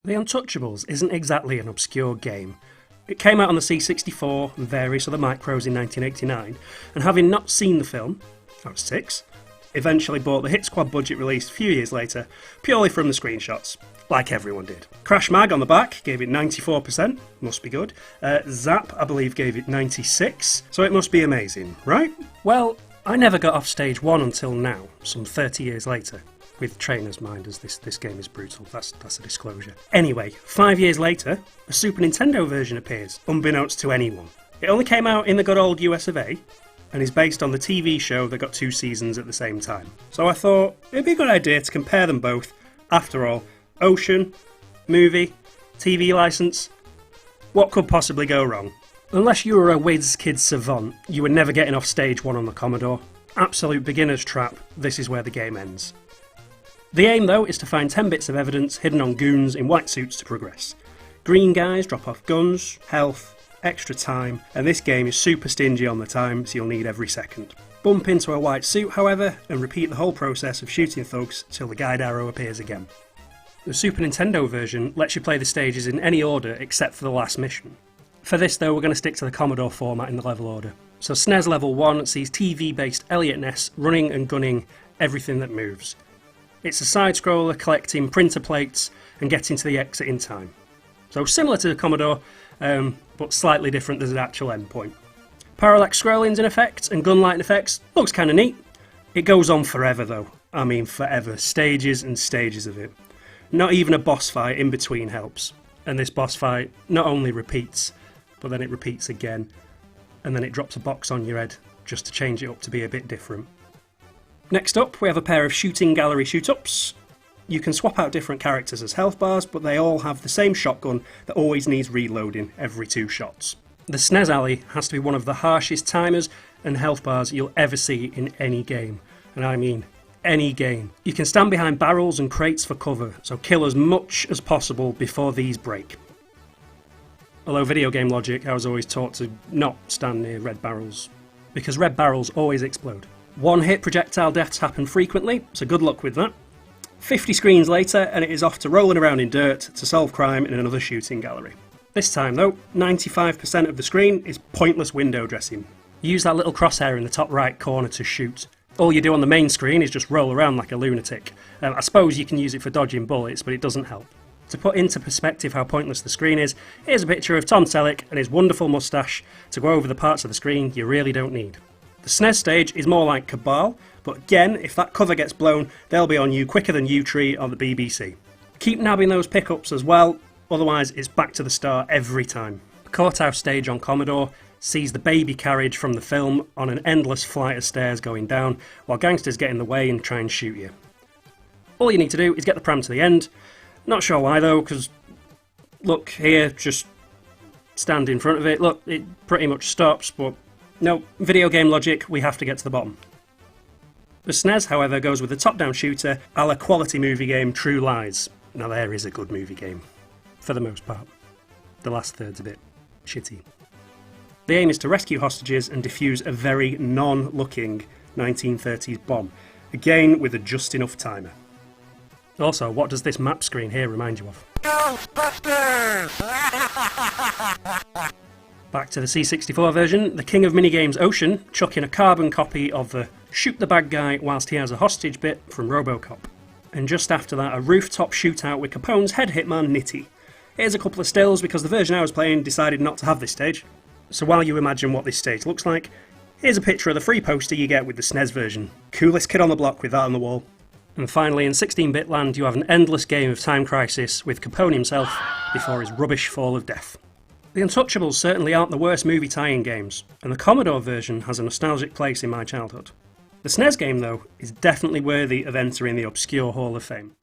The Untouchables isn't exactly an obscure game. It came out on the C64 and various other micros in 1989, and having not seen the film, I was 6, eventually bought the Hit Squad budget release a few years later, purely from the screenshots, like everyone did. Crash Mag on the back gave it 94%, must be good. Zap, I believe, gave it 96, so it must be amazing, right? Well, I never got off stage 1 until now, some 30 years later. With trainer's mind, as this game is brutal, that's a disclosure. Anyway, 5 years later, a Super Nintendo version appears, unbeknownst to anyone. It only came out in the good old US of A, and is based on the TV show that got 2 seasons at the same time. So I thought, it'd be a good idea to compare them both. After all, ocean, movie, TV license, what could possibly go wrong? Unless you were a whiz kid savant, you were never getting off stage 1 on the Commodore. Absolute beginner's trap, this is where the game ends. The aim, though, is to find 10 bits of evidence hidden on goons in white suits to progress. Green guys drop off guns, health, extra time, and this game is super stingy on the time, so you'll need every second. Bump into a white suit, however, and repeat the whole process of shooting thugs till the guide arrow appears again. The Super Nintendo version lets you play the stages in any order except for the last mission. For this, though, we're going to stick to the Commodore format in the level order. So SNES Level 1 sees TV-based Elliot Ness running and gunning everything that moves. It's a side-scroller collecting printer plates and getting to the exit in time. So similar to the Commodore, but slightly different as an actual endpoint. Parallax scrolling's in effect, and gun lighting effects looks kinda neat. It goes on forever though. I mean forever. Stages and stages of it. Not even a boss fight in between helps. And this boss fight not only repeats, but then it repeats again, and then it drops a box on your head just to change it up to be a bit different. Next up, we have a pair of shooting gallery shoot-ups. You can swap out different characters as health bars, but they all have the same shotgun that always needs reloading every 2 shots. The SNES alley has to be one of the harshest timers and health bars you'll ever see in any game. And I mean any game. You can stand behind barrels and crates for cover, so kill as much as possible before these break. Although video game logic, I was always taught to not stand near red barrels, because red barrels always explode. One-hit projectile deaths happen frequently, so good luck with that. 50 screens later, and it is off to rolling around in dirt to solve crime in another shooting gallery. This time though, 95% of the screen is pointless window dressing. Use that little crosshair in the top right corner to shoot. All you do on the main screen is just roll around like a lunatic. I suppose you can use it for dodging bullets, but it doesn't help. To put into perspective how pointless the screen is, here's a picture of Tom Selleck and his wonderful moustache to go over the parts of the screen you really don't need. The SNES stage is more like Cabal, but again, if that cover gets blown, they'll be on you quicker than U-Tree on the BBC. Keep nabbing those pickups as well, otherwise it's back to the start every time. The Courthouse Stage on Commodore sees the baby carriage from the film on an endless flight of stairs going down, while gangsters get in the way and try and shoot you. All you need to do is get the pram to the end. Not sure why though, because look here, just stand in front of it. Look, it pretty much stops, but no, video game logic, we have to get to the bottom. The SNES, however, goes with the top-down shooter a la quality movie game True Lies. Now there is a good movie game, for the most part. The last third's a bit shitty. The aim is to rescue hostages and defuse a very non-looking 1930s bomb, again with a just enough timer. Also, what does this map screen here remind you of? Ghostbusters! Back to the C64 version, the king of minigames Ocean chuck in a carbon copy of the shoot the bad guy whilst he has a hostage bit from RoboCop. And just after that, a rooftop shootout with Capone's head hitman Nitti. Here's a couple of stills because the version I was playing decided not to have this stage. So while you imagine what this stage looks like, here's a picture of the free poster you get with the SNES version. Coolest kid on the block with that on the wall. And finally, in 16-bit land, you have an endless game of Time Crisis with Capone himself before his rubbish fall of death. The Untouchables certainly aren't the worst movie tie-in games, and the Commodore version has a nostalgic place in my childhood. The SNES game, though, is definitely worthy of entering the Obscure Hall of Fame.